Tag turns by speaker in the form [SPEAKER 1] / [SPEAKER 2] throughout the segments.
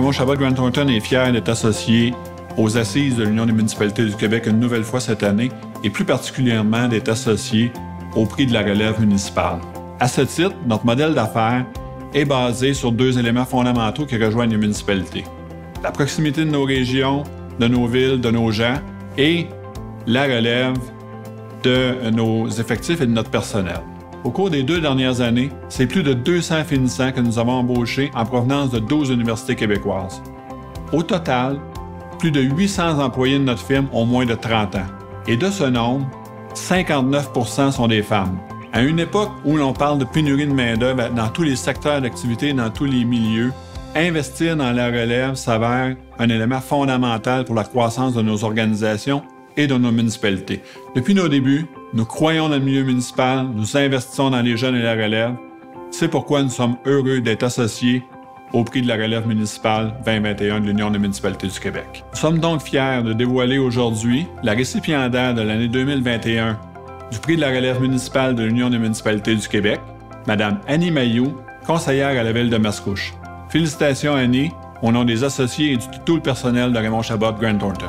[SPEAKER 1] Raymond Chabot-Grant Thornton est fier d'être associé aux Assises de l'Union des municipalités du Québec une nouvelle fois cette année et plus particulièrement d'être associé au prix de la relève municipale. À ce titre, notre modèle d'affaires est basé sur 2 éléments fondamentaux qui rejoignent les municipalités. La proximité de nos régions, de nos villes, de nos gens et la relève de nos effectifs et de notre personnel. Au cours des 2 dernières années, c'est plus de 200 finissants que nous avons embauchés en provenance de 12 universités québécoises. Au total, plus de 800 employés de notre firme ont moins de 30 ans. Et de ce nombre, 59 % sont des femmes. À une époque où l'on parle de pénurie de main-d'œuvre dans tous les secteurs d'activité, dans tous les milieux, investir dans la relève s'avère un élément fondamental pour la croissance de nos organisations et de nos municipalités. Depuis nos débuts, nous croyons dans le milieu municipal, nous investissons dans les jeunes et la relève. C'est pourquoi nous sommes heureux d'être associés au prix de la relève municipale 2021 de l'Union des municipalités du Québec. Nous sommes donc fiers de dévoiler aujourd'hui la récipiendaire de l'année 2021 du prix de la relève municipale de l'Union des municipalités du Québec, Mme Annie Mailloux, conseillère à la ville de Mascouche. Félicitations Annie, au nom des associés et de tout le personnel de Raymond Chabot-Grant Thornton.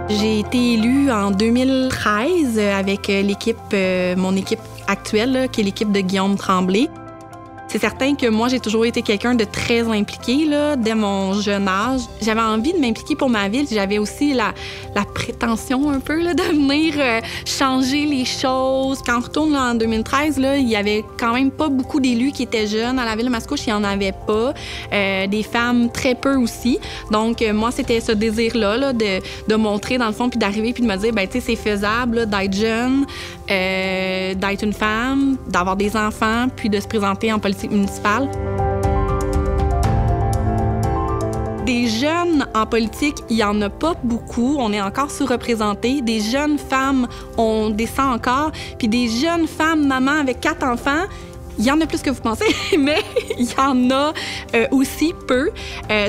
[SPEAKER 2] J'ai été élue en 2013 avec mon équipe actuelle, là, qui est l'équipe de Guillaume Tremblay. C'est certain que moi, j'ai toujours été quelqu'un de très impliqué là, dès mon jeune âge. J'avais envie de m'impliquer pour ma ville. J'avais aussi la prétention un peu là, de venir changer les choses. Quand on retourne là, en 2013, là, il y avait quand même pas beaucoup d'élus qui étaient jeunes. À la ville de Mascouche, il n'y en avait pas. Des femmes, très peu aussi. Donc, moi, c'était ce désir-là là, de montrer dans le fond, puis d'arriver, puis de me dire, ben, tu sais, c'est faisable là, d'être jeune, d'être une femme, d'avoir des enfants, puis de se présenter en politique municipale. Des jeunes en politique, il n'y en a pas beaucoup. On est encore sous-représentés. Des jeunes femmes, on descend encore. Puis des jeunes femmes, maman avec 4 enfants, il y en a plus que vous pensez, mais il y en a aussi peu.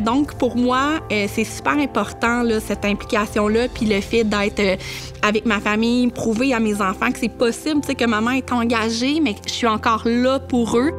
[SPEAKER 2] Donc, pour moi, c'est super important, là, cette implication-là, puis le fait d'être avec ma famille, prouver à mes enfants que c'est possible, tu sais, que maman est engagée, mais que je suis encore là pour eux.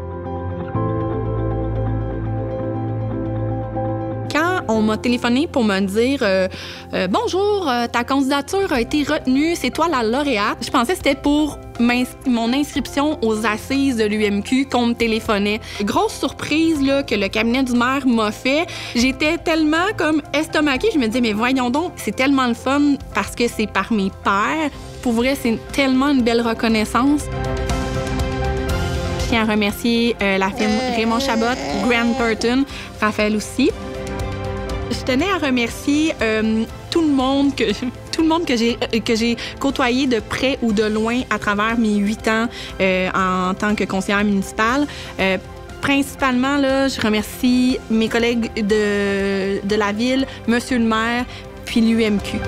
[SPEAKER 2] On m'a téléphoné pour me dire « Bonjour, ta candidature a été retenue, c'est toi la lauréate. » Je pensais que c'était pour mon inscription aux assises de l'UMQ qu'on me téléphonait. Grosse surprise là, que le cabinet du maire m'a fait. J'étais tellement comme estomaquée. Je me disais « Mais voyons donc, c'est tellement le fun parce que c'est par mes pairs. » Pour vrai, c'est tellement une belle reconnaissance. Je tiens à remercier la firme Raymond Chabot-Grant Thornton, Raphaël aussi. Je tenais à remercier tout le monde que j'ai côtoyé de près ou de loin à travers mes 8 ans en tant que conseillère municipale. Principalement, là, je remercie mes collègues de la ville, Monsieur le maire, puis l'UMQ.